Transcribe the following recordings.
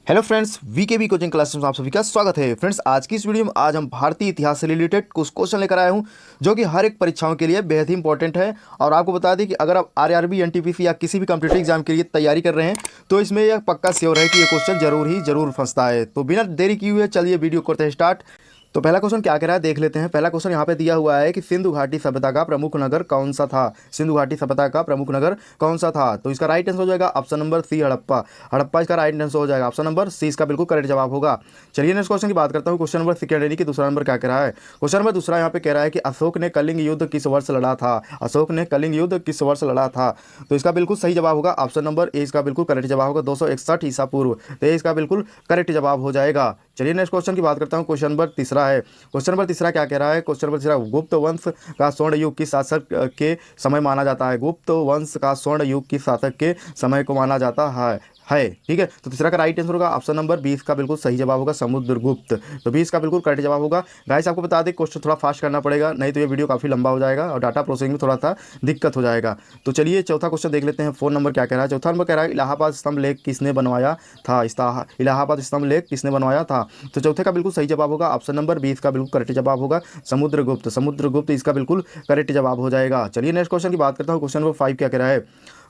Hello friends, VKB coaching classes में आप सभी का स्वागत है। फ्रेंड्स, आज की इस वीडियो में आज हम भारतीय इतिहास से रिलेटेड कुछ क्वेश्चन लेकर आए हूं जो कि हर एक परीक्षाओं के लिए बेहद ही इंपॉर्टेंट है। और आपको बता दें कि अगर आप आरआरबी, एनटीपीसी या किसी भी कॉम्पिटिटिव एग्जाम के लिए तैयारी कर रहे हैं तो इसमें यह पक्का श्योर है कि ये क्वेश्चन जरूर फंसता है। तो बिना देरी किए हुए चलिए वीडियो करते हैं स्टार्ट। तो पहला क्वेश्चन क्या कह रहा है देख लेते हैं। पहला क्वेश्चन यहाँ पे दिया हुआ है कि सिंधु घाटी सभ्यता का प्रमुख नगर कौन सा था। सिंधु घाटी सभ्यता का प्रमुख नगर कौन सा था? तो इसका राइट आंसर हो जाएगा option number C, Harappa. Harappa इसका राइट आंसर हो जाएगा। ऑप्शन नंबर सी इसका बिल्कुल करेक्ट जवाब होगा। चलिए नेक्स्ट क्वेश्चन की बात करता हूँ। क्वेश्चन नंबर सेकंड यानी कि दूसरा नंबर क्या कह रहा है। क्वेश्चन नंबर दूसरा यहाँ पे कह रहा है कि अशोक ने कलिंग युद्ध किस वर्ष लड़ा था। अशोक ने कलिंग युद्ध किस वर्ष लड़ा था? तो इसका बिल्कुल सही जवाब होगा ऑप्शन नंबर ए इसका बिल्कुल करेक्ट जवाब होगा 261 ईसा पूर्व। तो ये इसका बिल्कुल करेक्ट जवाब हो जाएगा। चलिए नेक्स्ट क्वेश्चन की बात करता हूँ। क्वेश्चन नंबर तीसरा है। क्वेश्चन नंबर तीसरा क्या कह रहा है। क्वेश्चन नंबर तीसरा, गुप्त वंश का स्वर्ण युग किस शासक के समय माना जाता है। गुप्त वंश का स्वर्ण युग किस शासक के समय को माना जाता है। ठीक है, तो तीसरा का राइट आंसर होगा ऑप्शन नंबर 20 का बिल्कुल सही जवाब होगा समुद्रगुप्त। तो 20 का बिल्कुल करेक्ट जवाब होगा। गाइस आपको बता दें क्वेश्चन थोड़ा फास्ट करना पड़ेगा, नहीं तो ये वीडियो काफ़ी लंबा हो जाएगा और डाटा प्रोसेसिंग में थोड़ा सा दिक्कत हो जाएगा। तो चलिए चौथा क्वेश्चन देख लेते हैं। फोन नंबर क्या कह रहा है। चौथा नंबर कह रहा है इलाहाबाद स्तंभ लेख किसने बनवाया था। इलाहाबाद स्तंभ लेख किसने बनवाया था। तो चौथे का बिल्कुल सही जवाब होगा ऑप्शन नंबर 20 का बिल्कुल करेक्ट जवाब होगा समुद्रगुप्त। समुद्रगुप्त इसका बिल्कुल करेक्ट जवाब हो जाएगा। चलिए नेक्स्ट क्वेश्चन की बात करता हूँ। क्वेश्चन नंबर 5 क्या कह रहा है।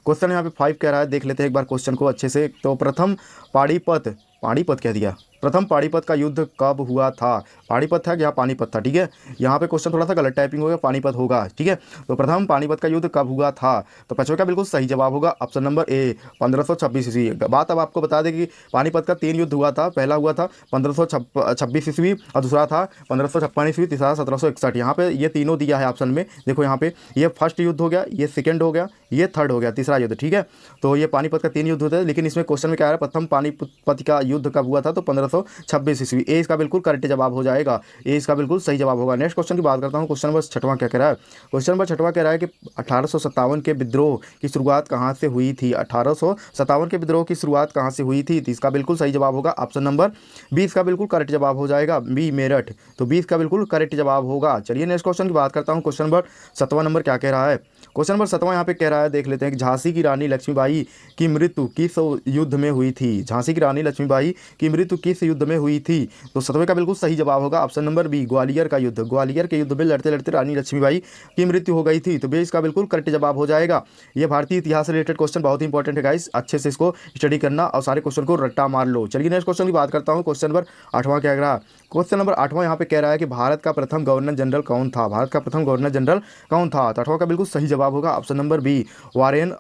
क्वेश्चन यहाँ पे 5 कह रहा है, देख लेते हैं एक बार क्वेश्चन को अच्छे से। तो प्रथम पाणीपत पाणीपत कह दिया। प्रथम पाणीपत का युद्ध कब हुआ था। पाणीपत था कि यहाँ पानीपत था। ठीक है, यहाँ पे क्वेश्चन थोड़ा सा गलत टाइपिंग हो गया, पानीपत होगा। ठीक है, तो प्रथम पानीपत का युद्ध कब हुआ था। तो पांचवे का बिल्कुल सही जवाब होगा ऑप्शन नंबर ए 1526 ईस्वी। बात अब आपको बता दें कि पानीपत का 3 युद्ध हुआ था। पहला हुआ था 1526 ईस्वी और दूसरा था 1556 ईस्वी, तीसरा 1761। यहाँ पे ये तीनों दिया है ऑप्शन में। देखो यहाँ पे ये फर्स्ट युद्ध हो गया, ये सेकेंड हो गया, ये थर्ड हो गया, तीसरा युद्ध। ठीक है, तो ये पानीपत का 3 युद्ध होते हैं, लेकिन इसमें क्वेश्चन में क्या है प्रथम पानीपत का युद्ध कब हुआ था। तो 1526 ईस्वी। ए इसका बिल्कुल करेक्ट जवाब हो जाएगा। ए इसका बिल्कुल सही जवाब होगा। नेक्स्ट क्वेश्चन की बात करता हूँ। क्वेश्चन नंबर छठवां क्या कह रहा है। क्वेश्चन नंबर छठवां कह रहा है कि 1857 के विद्रोह की शुरुआत कहाँ से हुई थी। 1857 के विद्रोह की शुरुआत कहाँ से हुई थी। तो इसका बिल्कुल सही जवाब होगा ऑप्शन नंबर 20 का बिल्कुल करेक्ट जवाब हो जाएगा बी, मेरठ। तो 20 का बिल्कुल करेक्ट जवाब होगा। चलिए नेक्स्ट क्वेश्चन की बात करता हूँ। क्वेश्चन नंबर 7वां नंबर क्या कह रहा है। क्वेश्चन नंबर 7वां यहाँ पे कह रहा है, देख लेते हैं कि झांसी की रानी लक्ष्मीबाई की मृत्यु किस युद्ध में हुई थी। झांसी की रानी लक्ष्मीबाई की मृत्यु किस युद्ध में हुई थी। तो 7वें का बिल्कुल सही जवाब होगा ऑप्शन नंबर बी, ग्वालियर का युद्ध। ग्वालियर के युद्ध में लड़ते लड़ते रानी लक्ष्मीबाई की मृत्यु हो गई थी। तो बे इसका बिल्कुल करेक्ट जवाब हो जाएगा। ये भारतीय इतिहास से रिलेटेड क्वेश्चन बहुत ही इंपॉर्टेंट है गाइस, अच्छे से इसको स्टडी करना और सारे क्वेश्चन को रट्टा मार लो। चलिए नेक्स्ट क्वेश्चन की बात करता हूँ। क्वेश्चन नंबर 8वां क्या कह रहा है। क्वेश्चन नंबर 8वां यहाँ पे कह रहा है कि भारत का प्रथम गवर्नर जनरल कौन था। भारत का प्रथम गवर्नर जनरल कौन था। तो 8वां का बिल्कुल सही जवाब होगा option number B, Warren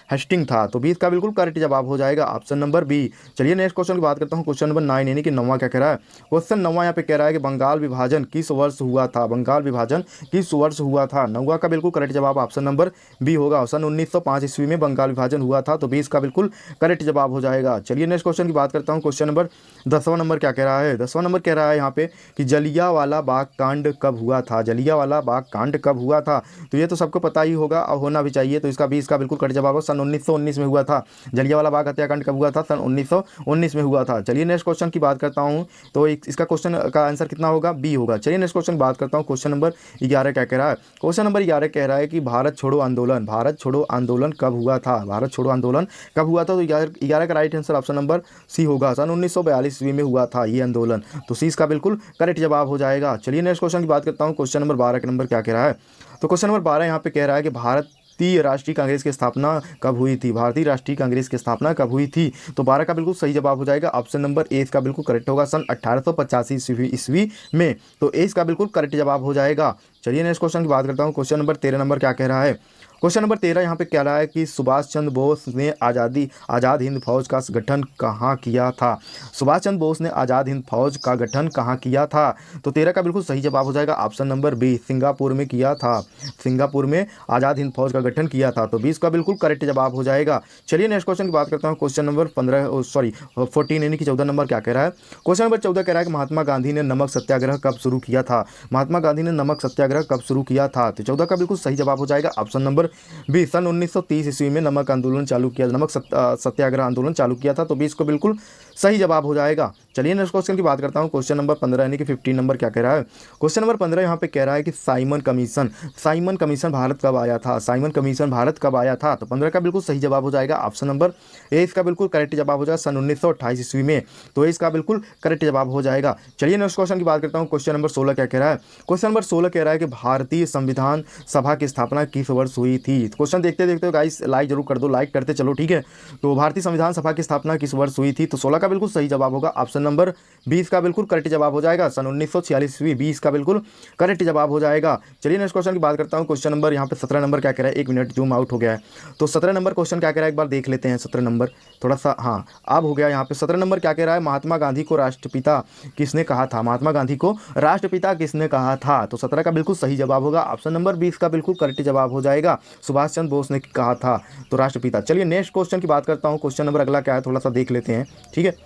Hasting था। तो 20 का बिल्कुल करेक्ट जवाब हो जाएगा ऑप्शन नंबर बी। चलिए नेक्स्ट क्वेश्चन की बात करता हूँ। क्वेश्चन नंबर 9 यानी कि 9वां क्या कह रहा है। क्वेश्चन 9वां यहाँ पे कह रहा है कि बंगाल विभाजन किस वर्ष हुआ था। बंगाल विभाजन किस वर्ष हुआ था। 9वां का बिल्कुल करेक्ट जवाब ऑप्शन नंबर बी होगा। सन 1905 ईस्वी में बंगाल विभाजन हुआ था। तो 20 का बिल्कुल करेक्ट जवाब हो जाएगा। चलिए नेक्स्ट क्वेश्चन की बात करता हूँ। क्वेश्चन नंबर 10वां नंबर क्या कह रहा है। 10वां नंबर कह रहा है यहाँ पे कि जलियांवाला बाग कांड कब हुआ था। जलियांवाला बाग कांड कब हुआ था। तो ये तो सबको पता ही होगा और होना भी चाहिए। तो इसका 20 का बिल्कुल करेक्ट जवाब सन 1919 में हुआ था। जलियांवाला बाग हत्याकांड कब हुआ था। सन 1919 में हुआ था। चलिए नेक्स्ट क्वेश्चन की बात करता हूँ। तो इसका क्वेश्चन का आंसर कितना होगा, बी होगा। चलिए नेक्स्ट क्वेश्चन बात करता हूँ। क्वेश्चन नंबर 11 क्या कह रहा है। क्वेश्चन नंबर 11 कह रहा है कि भारत छोड़ो आंदोलन कब हुआ था। भारत छोड़ो आंदोलन कब हुआ था। तो 11 का right answer option number C होगा। सन 1942 ईस्वी में हुआ था ये आंदोलन। तो सी इसका बिल्कुल करेक्ट जवाब हो जाएगा। चलिए नेक्स्ट क्वेश्चन की बात करता हूँ। क्वेश्चन नंबर 12 का नंबर क्या कह रहा है। तो क्वेश्चन नंबर 12 यहाँ पे कह रहा है कि भारतीय राष्ट्रीय कांग्रेस की स्थापना कब हुई थी। भारतीय राष्ट्रीय कांग्रेस की स्थापना कब हुई थी। तो 12 का बिल्कुल सही जवाब हो जाएगा ऑप्शन नंबर ए इसका बिल्कुल करेक्ट होगा सन 1885 ईस्वी में। तो ए इसका बिल्कुल करेक्ट जवाब हो जाएगा। चलिए नेक्स्ट क्वेश्चन की बात करता हूँ। क्वेश्चन नंबर 13 नंबर क्या कह रहा है। क्वेश्चन नंबर 13 यहाँ पे कह रहा है कि सुभाष चंद्र बोस ने आज़ाद हिंद फौज का गठन कहाँ किया था। सुभाष चंद्र बोस ने आज़ाद हिंद फौज का गठन कहाँ किया था। तो 13 का बिल्कुल सही जवाब हो जाएगा ऑप्शन नंबर बी, सिंगापुर में किया था। सिंगापुर में आज़ाद हिंद फौज का गठन किया था। तो 20 का बिल्कुल करेक्ट जवाब हो जाएगा। चलिए नेक्स्ट क्वेश्चन की बात करता हूँ। क्वेश्चन नंबर 14 यानी कि 14 नंबर क्या कह रहा है। क्वेश्चन नंबर 14 कह रहा है कि महात्मा गांधी ने नमक सत्याग्रह कब शुरू किया था। महात्मा गांधी ने नमक सत्याग्रह कब शुरू किया था। तो 14 का बिल्कुल सही जवाब हो जाएगा ऑप्शन नंबर बी, सन 1930 ईस्वी में नमक आंदोलन चालू किया, नमक सत्याग्रह आंदोलन चालू किया था। तो 20 को बिल्कुल सही जवाब हो जाएगा। चलिए नेक्स्ट क्वेश्चन की बात करता हूँ। क्वेश्चन नंबर 15 यानी कि 15 नंबर क्या कह रहा है। क्वेश्चन नंबर 15 यहाँ पे कह रहा है कि साइमन कमीशन भारत कब आया था। साइमन कमीशन भारत कब आया था, तो 15 का बिल्कुल सही जवाब हो जाएगा ऑप्शन नंबर ए इसका बिल्कुल करेक्ट जवाब हो जाएगा सन 1928 ईस्वी में। तो इसका बिल्कुल करेक्ट जवाब हो जाएगा। चलिए नेक्स्ट क्वेश्चन की बात करता हूँ। क्वेश्चन नंबर 16 क्या कह रहा है। क्वेश्चन नंबर 16 कह रहा है कि भारतीय संविधान सभा की स्थापना किस वर्ष हुई थी। क्वेश्चन देखते देखते गाइस लाइक जरूर कर दो, लाइक करते चलो, ठीक है। तो भारतीय संविधान सभा की स्थापना किस वर्ष हुई थी, तो 16 का बिल्कुल सही जवाब होगा ऑप्शन नंबर 20 का बिल्कुल करेक्ट जवाब हो जाएगा सन 1946 ईस्वी। 20 का बिल्कुल करेक्ट जवाब हो जाएगा। चलिए नेक्स्ट क्वेश्चन की बात करता हूँ। क्वेश्चन नंबर यहाँ पे 17 नंबर क्या कह रहा है। एक मिनट जूम आउट हो गया है, तो 17 नंबर क्वेश्चन क्या कह रहा है एक बार देख लेते हैं। 17 नंबर थोड़ा सा हाँ अब हो गया यहाँ पे। 17 नंबर क्या कह रहा है, महात्मा गांधी को राष्ट्रपिता किसने कहा था। महात्मा गांधी को राष्ट्रपिता किसने कहा था, तो 17 का बिल्कुल सही जवाब होगा ऑप्शन नंबर 20 का बिल्कुल करेक्ट जवाब हो जाएगा। सुभाष चंद्र बोस ने कहा था तो राष्ट्रपिता। चलिए नेक्स्ट क्वेश्चन की बात करता हूँ। क्वेश्चन नंबर अगला क्या है थोड़ा सा देख लेते हैं, ठीक है।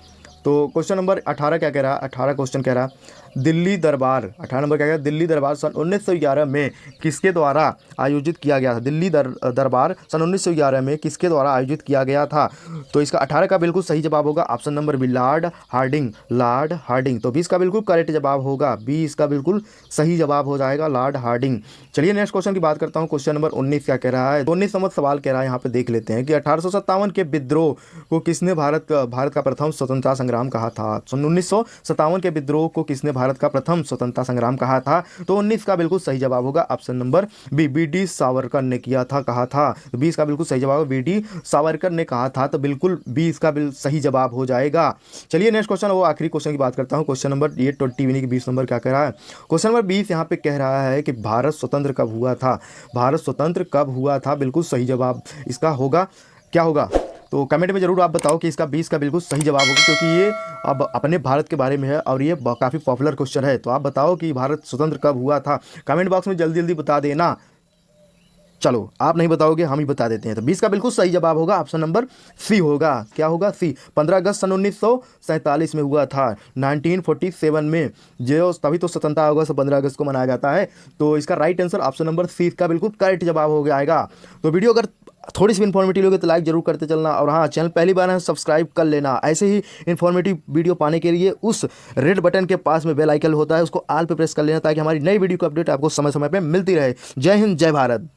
तो क्वेश्चन नंबर 18 क्या कह रहा है। 18 क्वेश्चन कह रहा है दिल्ली दरबार। 18 नंबर क्या कह रहा है, दिल्ली दरबार सन 1911 में किसके द्वारा आयोजित किया गया था। दिल्ली दरबार सन 1911 में किसके द्वारा आयोजित किया गया था, तो इसका 18 का बिल्कुल सही जवाब होगा option number B Lord Hardinge. Lord Hardinge, तो 20 का बिल्कुल करेक्ट जवाब होगा। 20 का बिल्कुल सही जवाब हो जाएगा लॉर्ड हार्डिंग। चलिए नेक्स्ट क्वेश्चन की बात करता हूँ। क्वेश्चन नंबर 19 क्या कह रहा है। 19 नंबर सवाल कह रहा है यहाँ पे देख लेते हैं कि 1857 के विद्रोह को किसने भारत का प्रथम स्वतंत्रता संग्राम कहा था। 1957 के विद्रोह को किसने भारत का प्रथम स्वतंत्रता संग्राम कहा था, तो 19 का बिल्कुल सही जवाब होगा option number B D Savarkar ने किया था कहा था। तो 20 का बिल्कुल सही जवाब बी डी सावरकर ने कहा था, तो बिल्कुल 20 का सही जवाब हो जाएगा। चलिए नेक्स्ट क्वेश्चन वो आखिरी क्वेश्चन की बात करता हूँ। क्वेश्चन नंबर ये 20 नंबर क्या कह रहा है। क्वेश्चन नंबर 20 यहाँ पे कह रहा है कि भारत स्वतंत्र कब हुआ था। भारत स्वतंत्र कब हुआ था, बिल्कुल सही जवाब इसका होगा क्या होगा, तो कमेंट में जरूर आप बताओ कि इसका 20 का बिल्कुल सही जवाब होगा, क्योंकि ये अब अपने भारत के बारे में है और ये काफ़ी पॉपुलर क्वेश्चन है। तो आप बताओ कि भारत स्वतंत्र कब हुआ था, कमेंट बॉक्स में जल्दी जल्दी बता देना। चलो आप नहीं बताओगे हम ही बता देते हैं। तो 20 का बिल्कुल सही जवाब होगा ऑप्शन नंबर सी होगा। क्या होगा, सी। 15 अगस्त सन 1947 में हुआ था, 1947 में, जो तभी तो स्वतंत्रता होगा 15 अगस्त को मनाया जाता है। तो इसका right answer option number C का बिल्कुल करेक्ट जवाब हो जाएगा। तो वीडियो अगर थोड़ी सी इन्फॉर्मेटिव लगे तो लाइक जरूर करते चलना, और हाँ चैनल पहली बार है सब्सक्राइब कर लेना। ऐसे ही इन्फॉर्मेटिव वीडियो पाने के लिए उस रेड बटन के पास में बेल आइकन होता है, उसको ऑल पे प्रेस कर लेना ताकि हमारी नई वीडियो की अपडेट आपको समय समय पे मिलती रहे। जय हिंद, जय भारत।